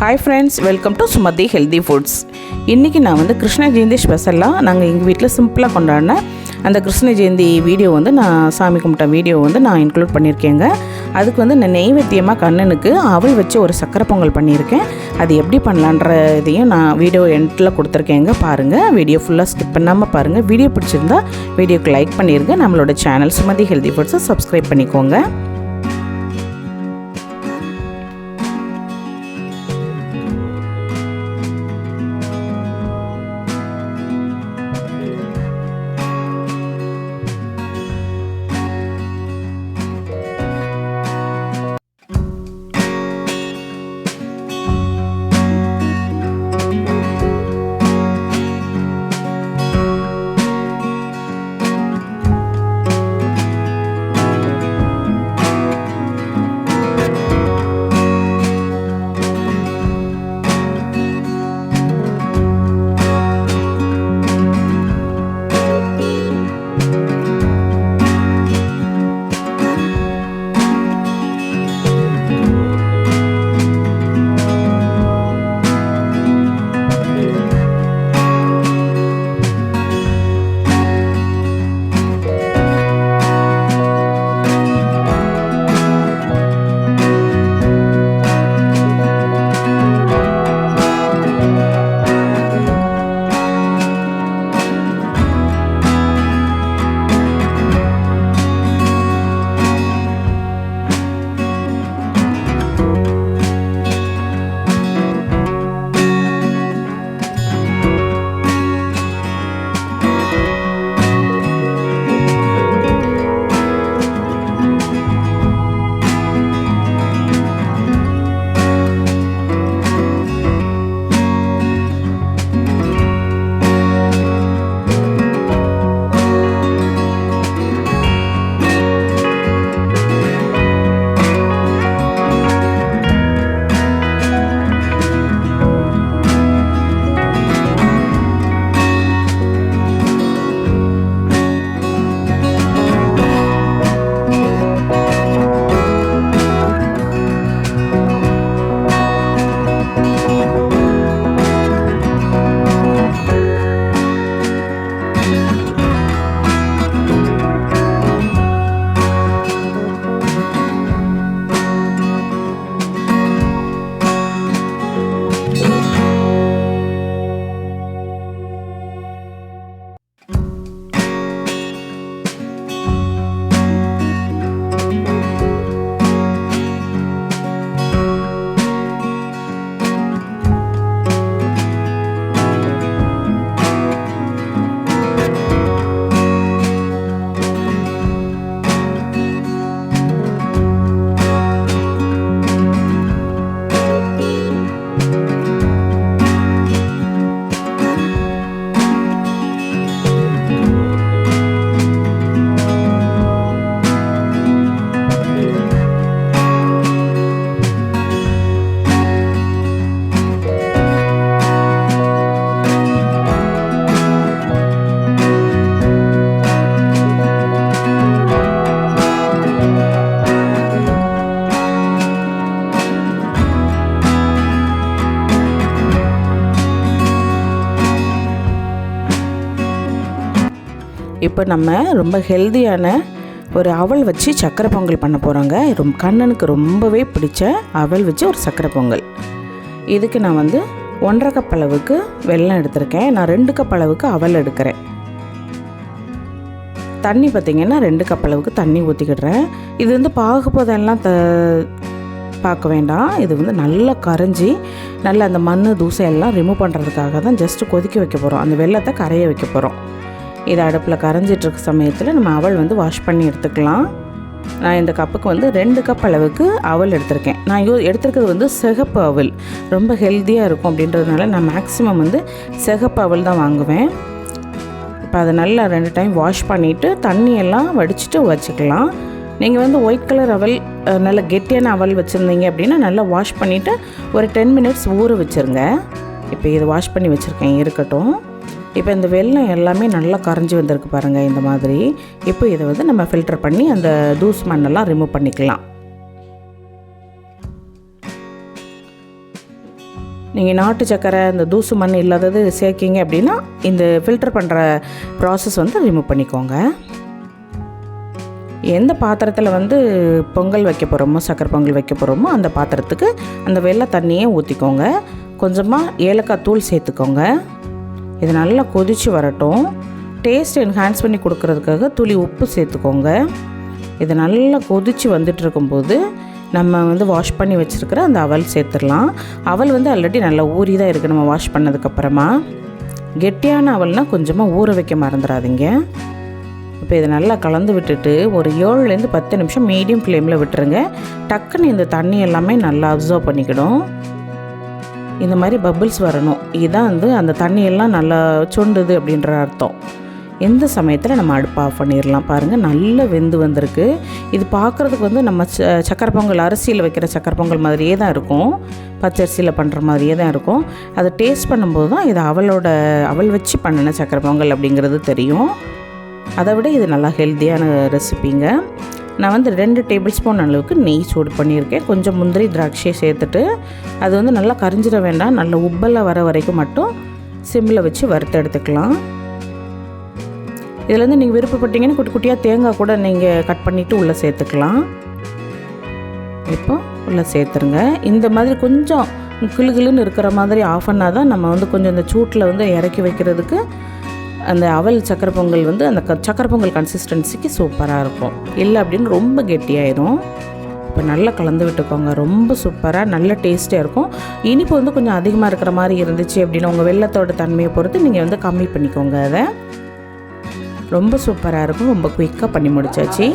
Hi friends, welcome to Sumathi Healthy Foods. இன்றைக்கி நான் வந்து கிருஷ்ண ஜெயந்தி ஸ்பெஷலாக நாங்கள் எங்கள் வீட்டில் சிம்பிளாக கொண்டாடின அந்த கிருஷ்ண ஜெயந்தி வீடியோ வந்து நான் சாமி கும்பிட்ட வீடியோ வந்து நான் இன்க்ளூட் பண்ணியிருக்கேங்க. அதுக்கு வந்து நான் நெய்வேத்தியமாக கண்ணனுக்கு அவள் வச்சு ஒரு சக்கரை பொங்கல் பண்ணியிருக்கேன். அது எப்படி பண்ணலான்ற இதையும் நான் வீடியோ எண்டில் கொடுத்துருக்கேங்க. பாருங்கள், வீடியோ ஃபுல்லாக ஸ்கிப் பண்ணாமல் பாருங்கள். வீடியோ பிடிச்சிருந்தா வீடியோக்கு லைக் பண்ணிடுங்க. நம்மளோட சேனல் சுமதி ஹெல்தி ஃபுட்ஸை சப்ஸ்கிரைப் பண்ணிக்கோங்க. இப்போ நம்ம ரொம்ப ஹெல்தியான ஒரு அவல் வச்சு சக்கரை பொங்கல் பண்ண போகிறோங்க. கண்ணனுக்கு ரொம்பவே பிடிச்ச அவல் வச்சு ஒரு சக்கரை பொங்கல். இதுக்கு நான் வந்து 1.5 கப் அளவுக்கு வெல்லம் எடுத்திருக்கேன். நான் 2 கப் அளவுக்கு அவல் எடுக்கிறேன். தண்ணி பார்த்திங்கன்னா 2 கப் அளவுக்கு தண்ணி ஊற்றிக்கிடுறேன். இது வந்து பாகுபதெல்லாம் பார்க்க வேண்டாம். இது வந்து நல்லா கரைஞ்சி நல்லா அந்த மண் தூசையெல்லாம் ரிமூவ் பண்ணுறதுக்காக தான் ஜஸ்ட்டு கொதிக்க வைக்க போகிறோம். அந்த வெல்லத்தை கரைய வைக்க போகிறோம். இது அடுப்பில் கரைஞ்சிட்ருக்க சமயத்தில் நம்ம அவல் வந்து வாஷ் பண்ணி எடுத்துக்கலாம். நான் இந்த கப்புக்கு வந்து 2 கப் அளவுக்கு அவல் எடுத்திருக்கேன். நான் எடுத்துருக்கிறது வந்து சிகப்பு அவல், ரொம்ப ஹெல்த்தியாக இருக்கும் அப்படின்றதுனால நான் மேக்ஸிமம் வந்து சிகப்பு அவல் தான் வாங்குவேன். இப்போ அதை நல்லா 2 டைம் வாஷ் பண்ணிவிட்டு தண்ணியெல்லாம் வடிச்சிட்டு வச்சுக்கலாம். நீங்கள் வந்து ஒயிட் கலர் அவல் நல்ல கெட்டியான அவல் வச்சுருந்தீங்க அப்படின்னா நல்லா வாஷ் பண்ணிவிட்டு ஒரு 10 மினிட்ஸ் ஊற வச்சுருங்க. இப்போ இதை வாஷ் பண்ணி வச்சுருக்கேன், இருக்கட்டும். இப்போ இந்த வெல்லம் எல்லாமே நல்லா கரைஞ்சி வந்திருக்கு பாருங்கள், இந்த மாதிரி. இப்போ இதை வந்து நம்ம ஃபில்டர் பண்ணி அந்த தூசு மண்ணெல்லாம் ரிமூவ் பண்ணிக்கலாம். நீங்கள் நாட்டு சக்கரை இந்த தூசு மண் இல்லாதது சேர்க்கிங்க அப்படின்னா இந்த ஃபில்டர் பண்ணுற ப்ராசஸ் வந்து ரிமூவ் பண்ணிக்கோங்க. எந்த பாத்திரத்தில் வந்து பொங்கல் வைக்க போகிறோமோ, சக்கரை பொங்கல் வைக்க போகிறோமோ அந்த பாத்திரத்துக்கு அந்த வெள்ளை தண்ணியே ஊற்றிக்கோங்க. கொஞ்சமாக ஏலக்காய் தூள் சேர்த்துக்கோங்க. இது நல்லா கொதித்து வரட்டும். டேஸ்ட் என்ஹான்ஸ் பண்ணி கொடுக்கறதுக்காக துளி உப்பு சேர்த்துக்கோங்க. இது நல்லா கொதித்து வந்துட்டு இருக்கும்போது நம்ம வந்து வாஷ் பண்ணி வச்சுருக்கிற அந்த அவல் சேர்த்துடலாம். அவல் வந்து ஆல்ரெடி நல்லா ஊறி தான் இருக்குது. நம்ம வாஷ் பண்ணதுக்கப்புறமா கெட்டியான அவல்னால் கொஞ்சமாக ஊற வைக்க மறந்துடாதீங்க. இப்போ இதை நல்லா கலந்து விட்டுட்டு ஒரு 7லேருந்து 10 நிமிஷம் மீடியம் ஃப்ளேமில் விட்டுருங்க. டக்குன்னு இந்த தண்ணி எல்லாமே நல்லா அப்சர்வ் பண்ணிக்கிடும். இந்த மாதிரி பபிள்ஸ் வரணும். இதுதான் வந்து அந்த தண்ணியெல்லாம் நல்லா சுண்டுது அப்படின்ற அர்த்தம். எந்த சமயத்தில் நம்ம அடுப்பை ஆஃப் பண்ணிடலாம். பாருங்கள், நல்லா வெந்து வந்திருக்கு. இது பார்க்குறதுக்கு வந்து நம்ம சக்கரை பொங்கல் அரிசியில் வைக்கிற சக்கரை பொங்கல் மாதிரியே தான் இருக்கும். பச்சரிசியில் பண்ணுற மாதிரியே தான் இருக்கும். அதை டேஸ்ட் பண்ணும்போது தான் இது அவல் வச்சு பண்ணின சக்கரை பொங்கல் அப்படிங்கிறது தெரியும். அதை விட இது நல்லா ஹெல்த்தியான ரெசிபிங்க. நான் வந்து 2 டேபிள் ஸ்பூன் அளவுக்கு நெய் சூடு பண்ணியிருக்கேன். கொஞ்சம் முந்திரி திராட்சையை சேர்த்துட்டு அது வந்து நல்லா கரிஞ்சிட வேண்டாம். நல்லா உப்பெல்லாம் வர வரைக்கும் மட்டும் சிம்மில் வச்சு வறுத்து எடுத்துக்கலாம். இதில் வந்து நீங்கள் விருப்பப்பட்டீங்கன்னு குட்டி குட்டியாக தேங்காய் கூட நீங்கள் கட் பண்ணிவிட்டு உள்ளே சேர்த்துக்கலாம். இப்போ உள்ளே சேர்த்துருங்க. இந்த மாதிரி கொஞ்சம் கிளுகிளுன்னு இருக்கிற மாதிரி ஆஃப் பண்ணால் தான் நம்ம வந்து கொஞ்சம் இந்த சூட்டில் வந்து இறக்கி வைக்கிறதுக்கு அந்த அவல் சக்கரை பொங்கல் வந்து அந்த சக்கரை பொங்கல் கன்சிஸ்டன்சிக்கு சூப்பராக இருக்கும். இல்லை அப்படின்னு ரொம்ப கெட்டியாயிடும். இப்போ நல்லா கலந்து விட்டுக்கோங்க. ரொம்ப சூப்பராக நல்ல டேஸ்ட்டாக இருக்கும். இனிப்பு வந்து கொஞ்சம் அதிகமாக இருக்கிற மாதிரி இருந்துச்சு அப்படின்னா உங்கள் வெல்லத்தோட தன்மையை பொறுத்து நீங்கள் வந்து கம்மி பண்ணிக்கோங்க. அதை ரொம்ப சூப்பராக இருக்கும். ரொம்ப குயிக்காக பண்ணி முடிச்சாச்சு.